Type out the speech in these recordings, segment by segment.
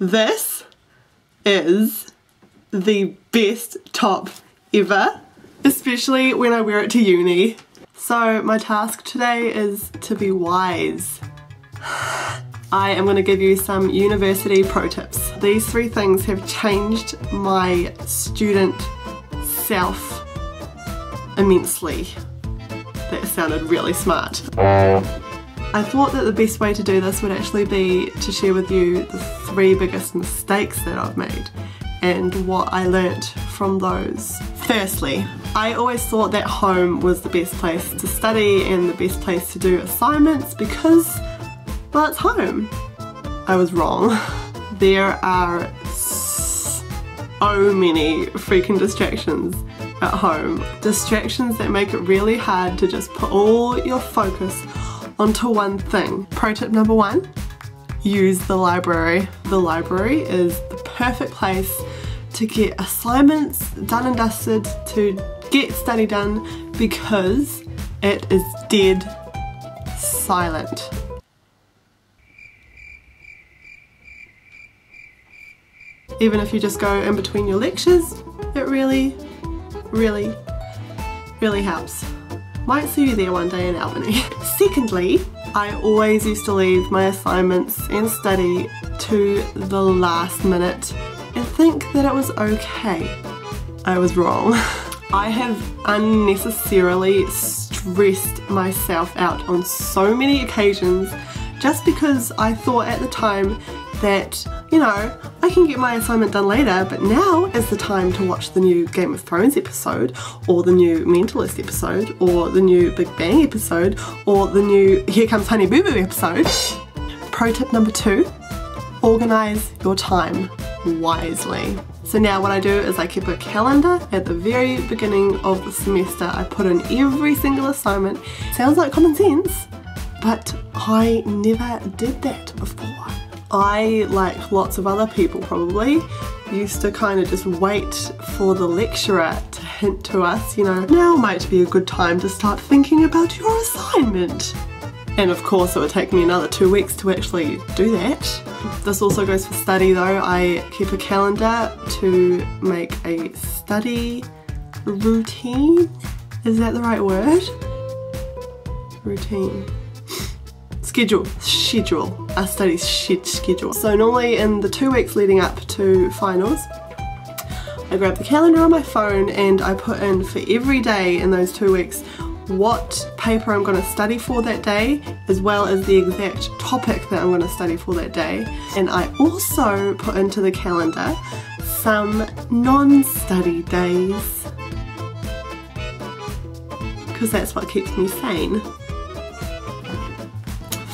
This is the best top ever, especially when I wear it to uni. So my task today is to be wise. I am going to give you some university pro tips. These 3 things have changed my student self immensely. That sounded really smart. I thought that the best way to do this would actually be to share with you the 3 biggest mistakes that I've made and what I learnt from those. Firstly, I always thought that home was the best place to study and the best place to do assignments because, well, it's home. I was wrong. There are so many freaking distractions at home. Distractions that make it really hard to just put all your focus onto one thing. Pro tip number 1, use the library. The library is the perfect place to get assignments done and dusted, to get study done, because it is dead silent. Even if you just go in between your lectures, it really helps. Might see you there one day in Albany. Secondly, I always used to leave my assignments and study to the last minute and think that it was okay. I was wrong. I have unnecessarily stressed myself out on so many occasions just because I thought at the time that, you know, I can get my assignment done later, but now is the time to watch the new Game of Thrones episode, or the new Mentalist episode, or the new Big Bang episode, or the new Here Comes Honey Boo Boo episode. Pro tip number 2, organise your time wisely. So now what I do is I keep a calendar at the very beginning of the semester. I put in every single assignment. Sounds like common sense, but I never did that before. I, like lots of other people probably, used to kind of just wait for the lecturer to hint to us, you know, now might be a good time to start thinking about your assignment. And of course it would take me another 2 weeks to actually do that. This also goes for study though. I keep a calendar to make a study routine. Is that the right word? Routine. Schedule, a study schedule. So normally in the 2 weeks leading up to finals, I grab the calendar on my phone and I put in for every day in those 2 weeks what paper I'm going to study for that day, as well as the exact topic that I'm going to study for that day. And I also put into the calendar some non-study days, because that's what keeps me sane.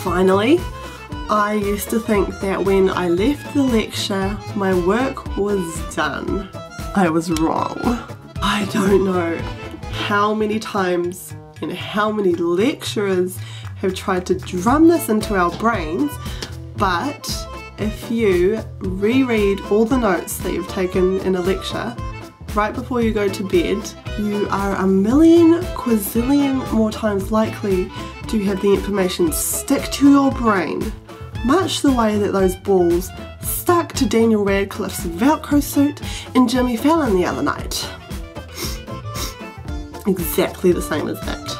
Finally, I used to think that when I left the lecture, my work was done. I was wrong. I don't know how many times and how many lecturers have tried to drum this into our brains, but if you reread all the notes that you've taken in a lecture right before you go to bed, you are a million quazillion more times likely to have the information stick to your brain, much the way that those balls stuck to Daniel Radcliffe's Velcro suit in Jimmy Fallon the other night. Exactly the same as that.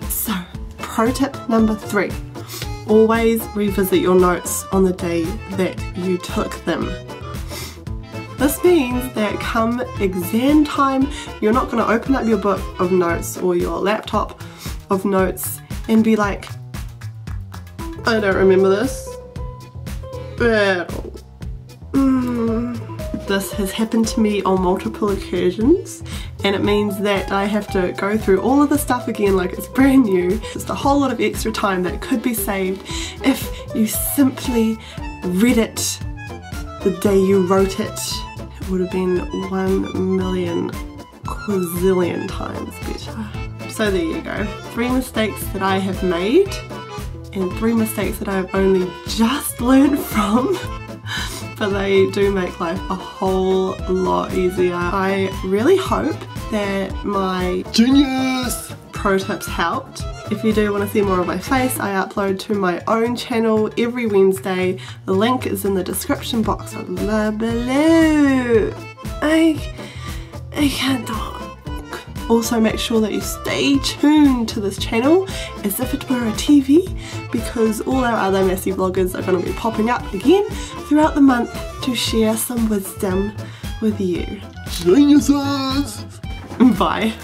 So, pro tip number 3, always revisit your notes on the day that you took them. This means that come exam time, you're not going to open up your book of notes or your laptop of notes and be like, I don't remember this at all. This has happened to me on multiple occasions, and it means that I have to go through all of the stuff again like it's brand new. Just a whole lot of extra time that could be saved if you simply read it the day you wrote it. It would have been 1 million quazillion times better. So there you go. 3 mistakes that I have made and 3 mistakes that I've only just learned from. But they do make life a whole lot easier. I really hope that my genius pro tips helped. If you do want to see more of my face, I upload to my own channel every Wednesday. The link is in the description box below. I can't talk. Also make sure that you stay tuned to this channel as if it were a TV, because all our other Massey vloggers are going to be popping up again throughout the month to share some wisdom with you. Geniuses! Bye.